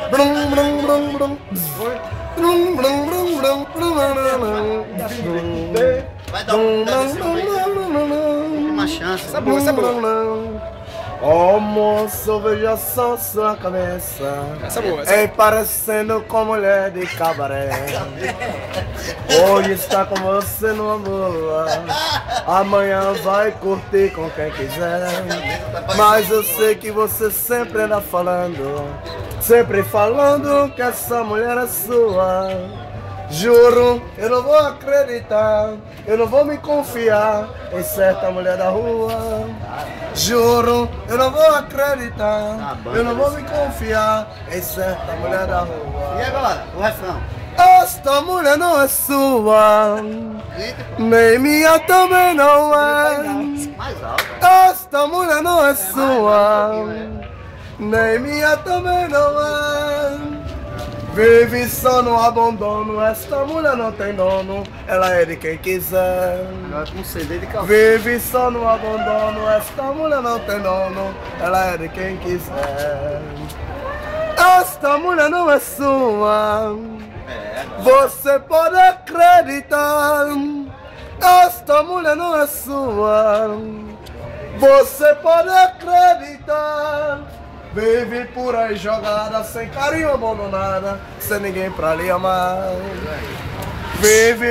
Brum, brum, brum, brum. Brum, brum, brum, brum, brum. Vai dar uma chance. Essa é boa, essa é boa. Oh moço, veja só sua cabeça. Essa é boa, essa é Ei, parecendo com mulher de cabaré. Hoje está com você numa boa, amanhã vai curtir com quem quiser. Mas eu sei que você sempre anda falando, sempre falando que essa mulher é sua. Juro, eu não vou acreditar, eu não vou me confiar em certa mulher da rua. Juro, eu não vou acreditar, eu não vou me confiar em certa mulher da rua. E agora? O refrão. Esta mulher não é sua, nem minha também não é. Mais alto. Esta mulher não é sua, nem minha também não é. Vive só no abandono, esta mulher não tem dono, ela é de quem quiser. Agora com um CD de calça. Vive só no abandono, esta mulher não tem dono, ela é de quem quiser. Esta mulher não é sua, você pode acreditar. Esta mulher não é sua, você pode acreditar. Vive por aí jogada, sem carinho abandonada, sem ninguém pra lhe amar. Vive